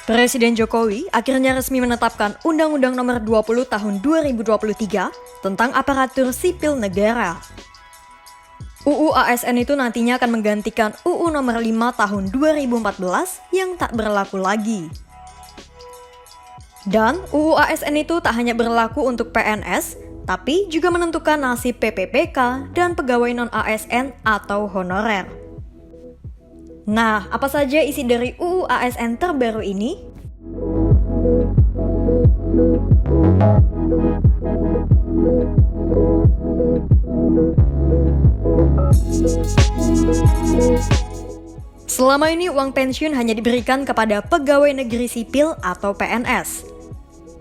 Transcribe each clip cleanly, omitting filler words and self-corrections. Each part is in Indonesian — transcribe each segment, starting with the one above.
Presiden Jokowi akhirnya resmi menetapkan Undang-Undang Nomor 20 Tahun 2023 tentang Aparatur Sipil Negara. UU ASN itu nantinya akan menggantikan UU Nomor 5 Tahun 2014 yang tak berlaku lagi. Dan UU ASN itu tak hanya berlaku untuk PNS, tapi juga menentukan nasib PPPK dan pegawai non-ASN atau honorer. Nah, apa saja isi dari UU ASN terbaru ini? Selama ini uang pensiun hanya diberikan kepada pegawai negeri sipil atau PNS.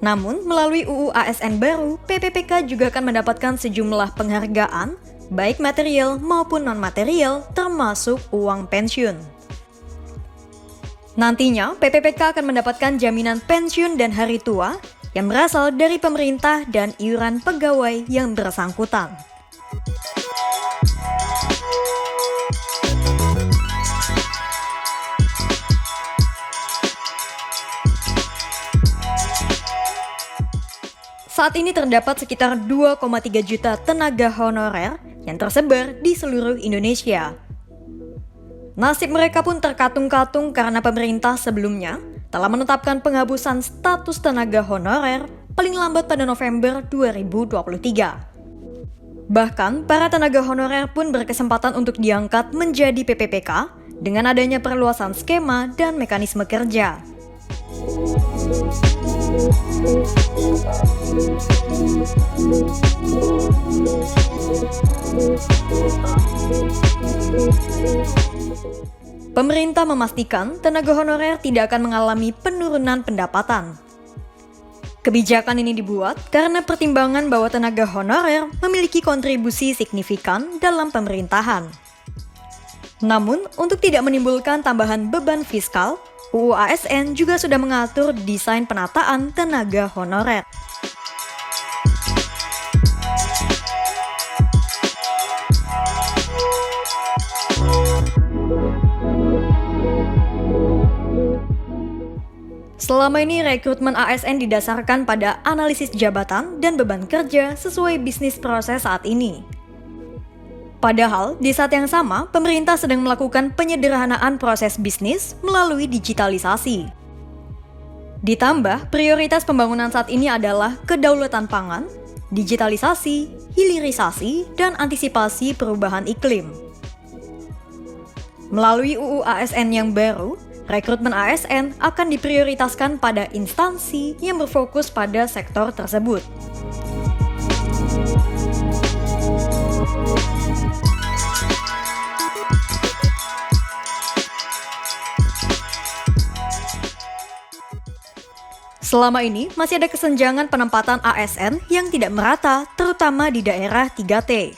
Namun, melalui UU ASN baru, PPPK juga akan mendapatkan sejumlah penghargaan, baik material maupun non-material, termasuk uang pensiun. Nantinya, PPPK akan mendapatkan jaminan pensiun dan hari tua yang berasal dari pemerintah dan iuran pegawai yang bersangkutan. Saat ini terdapat sekitar 2,3 juta tenaga honorer yang tersebar di seluruh Indonesia. Nasib mereka pun terkatung-katung karena pemerintah sebelumnya telah menetapkan penghapusan status tenaga honorer paling lambat pada November 2023. Bahkan, para tenaga honorer pun berkesempatan untuk diangkat menjadi PPPK dengan adanya perluasan skema dan mekanisme kerja. Pemerintah memastikan tenaga honorer tidak akan mengalami penurunan pendapatan. Kebijakan ini dibuat karena pertimbangan bahwa tenaga honorer memiliki kontribusi signifikan dalam pemerintahan. Namun, untuk tidak menimbulkan tambahan beban fiskal, UU ASN juga sudah mengatur desain penataan tenaga honorer. Selama ini rekrutmen ASN didasarkan pada analisis jabatan dan beban kerja sesuai bisnis proses saat ini. Padahal, di saat yang sama, pemerintah sedang melakukan penyederhanaan proses bisnis melalui digitalisasi. Ditambah, prioritas pembangunan saat ini adalah kedaulatan pangan, digitalisasi, hilirisasi, dan antisipasi perubahan iklim. Melalui UU ASN yang baru, rekrutmen ASN akan diprioritaskan pada instansi yang berfokus pada sektor tersebut. Selama ini, masih ada kesenjangan penempatan ASN yang tidak merata, terutama di daerah 3T.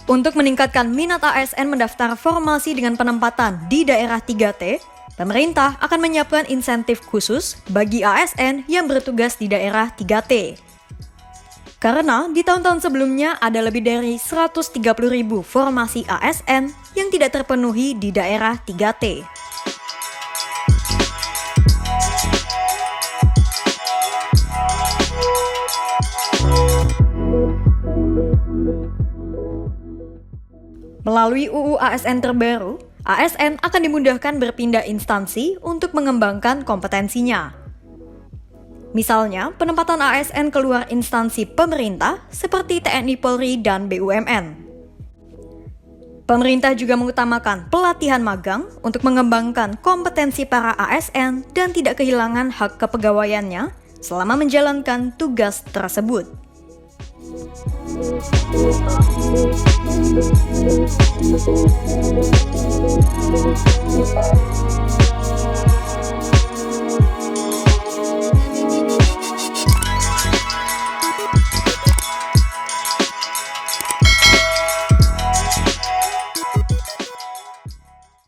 Untuk meningkatkan minat ASN mendaftar formasi dengan penempatan di daerah 3T, pemerintah akan menyiapkan insentif khusus bagi ASN yang bertugas di daerah 3T. Karena di tahun-tahun sebelumnya ada lebih dari 130.000 formasi ASN yang tidak terpenuhi di daerah 3T. Melalui UU ASN terbaru, ASN akan dimudahkan berpindah instansi untuk mengembangkan kompetensinya. Misalnya, penempatan ASN keluar instansi pemerintah seperti TNI Polri dan BUMN. Pemerintah juga mengutamakan pelatihan magang untuk mengembangkan kompetensi para ASN dan tidak kehilangan hak kepegawaiannya selama menjalankan tugas tersebut.